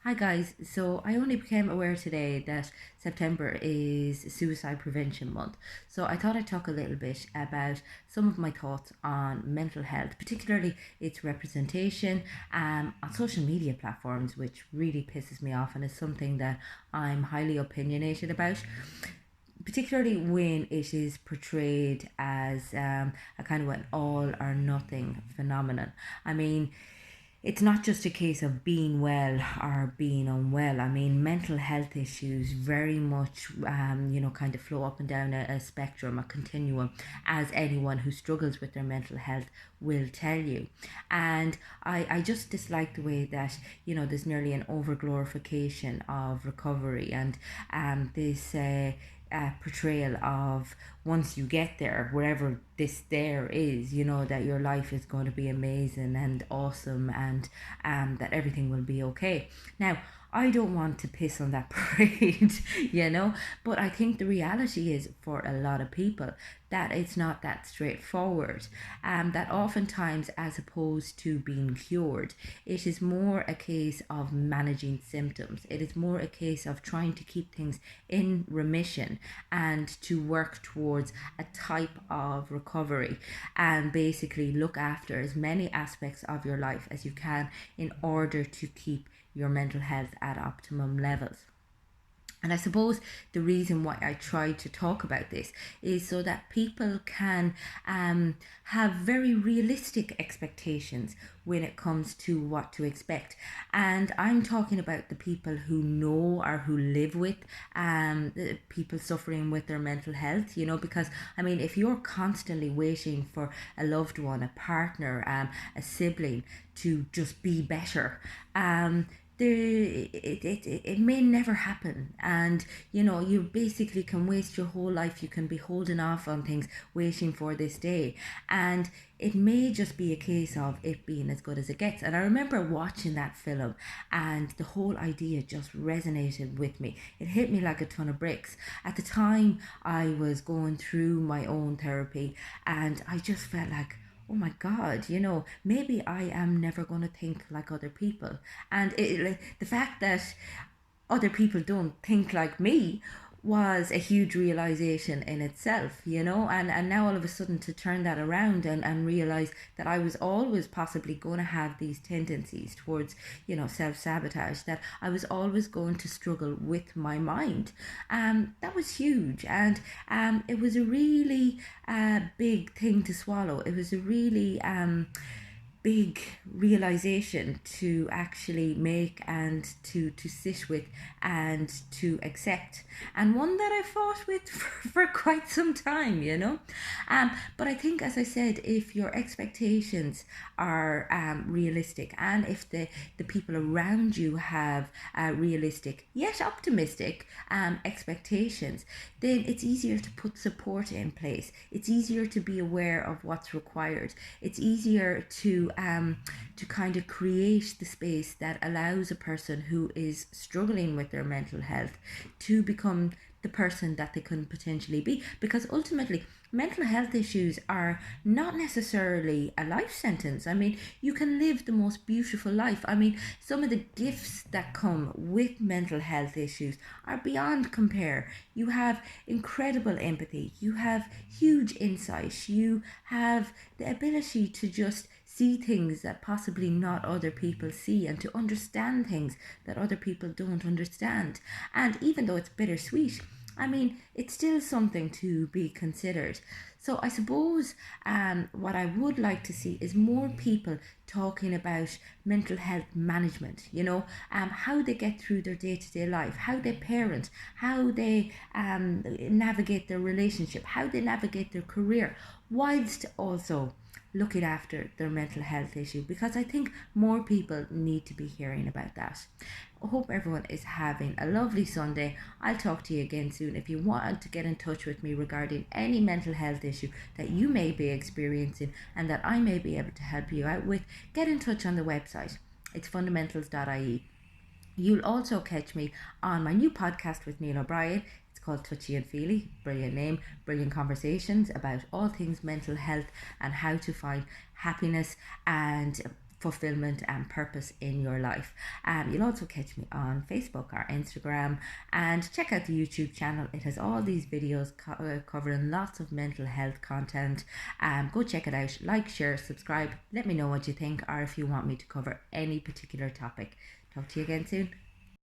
Hi guys, so I only became aware today that September is Suicide Prevention Month. So I thought I'd talk a little bit about some of my thoughts on mental health, particularly its representation on social media platforms, which really pisses me off and is something that I'm highly opinionated about, particularly when it is portrayed as a kind of an all or nothing phenomenon. I mean, it's not just a case of being well or being unwell. I mean, mental health issues very much, kind of flow up and down a spectrum, a continuum, as anyone who struggles with their mental health will tell you. And I just dislike the way that, there's nearly an over glorification of recovery and this. Portrayal of once you get there, wherever this there is, that your life is going to be amazing and awesome and that everything will be okay. Now, I don't want to piss on that parade, but I think the reality is for a lot of people that it's not that straightforward. That oftentimes, as opposed to being cured, it is more a case of managing symptoms. It is more a case of trying to keep things in remission and to work towards a type of recovery and basically look after as many aspects of your life as you can in order to keep your mental health at optimum levels. And I suppose the reason why I try to talk about this is so that people can have very realistic expectations when it comes to what to expect. And I'm talking about the people who know or who live with people suffering with their mental health, because I mean, if you're constantly waiting for a loved one, a partner, a sibling to just be better, it may never happen, and you basically can waste your whole life. You can be holding off on things waiting for this day, and it may just be a case of it being as good as it gets. And I remember watching that film and the whole idea just resonated with me. It hit me like a ton of bricks. At the time I was going through my own therapy and I just felt like, oh my god, maybe I am never going to think like other people. And the fact that other people don't think like me was a huge realization in itself, and now all of a sudden to turn that around and realize that I was always possibly going to have these tendencies towards, self-sabotage, that I was always going to struggle with my mind. That was huge, and it was a really big thing to swallow. It was a really big realization to actually make and to sit with and to accept, and one that I fought with for quite some time, but I think, as I said, if your expectations are realistic, and if the people around you have realistic yet optimistic expectations, then it's easier to put support in place. It's easier to be aware of what's required. It's easier to kind of create the space that allows a person who is struggling with their mental health to become the person that they can potentially be. Because ultimately, mental health issues are not necessarily a life sentence. I mean, you can live the most beautiful life. I mean, some of the gifts that come with mental health issues are beyond compare. You have incredible empathy, you have huge insight, you have the ability to just see things that possibly not other people see, and to understand things that other people don't understand. And even though it's bittersweet, I mean, it's still something to be considered. So I suppose what I would like to see is more people talking about mental health management, how they get through their day-to-day life, how they parent, how they navigate their relationship, how they navigate their career, whilst also looking after their mental health issue, because I think more people need to be hearing about that. I hope everyone is having a lovely Sunday. I'll talk to you again soon. If you want to get in touch with me regarding any mental health issue that you may be experiencing and that I may be able to help you out with, get in touch on the website. It's fundamentals.ie. You'll also catch me on my new podcast with Neil O'Brien. It's called Touchy and Feely. Brilliant name, brilliant conversations about all things mental health and how to find happiness and fulfillment and purpose in your life. You'll also catch me on Facebook or Instagram, and check out the YouTube channel. It has all these videos covering lots of mental health content. Go check it out, like, share, subscribe. Let me know what you think, or if you want me to cover any particular topic. Talk to you again soon.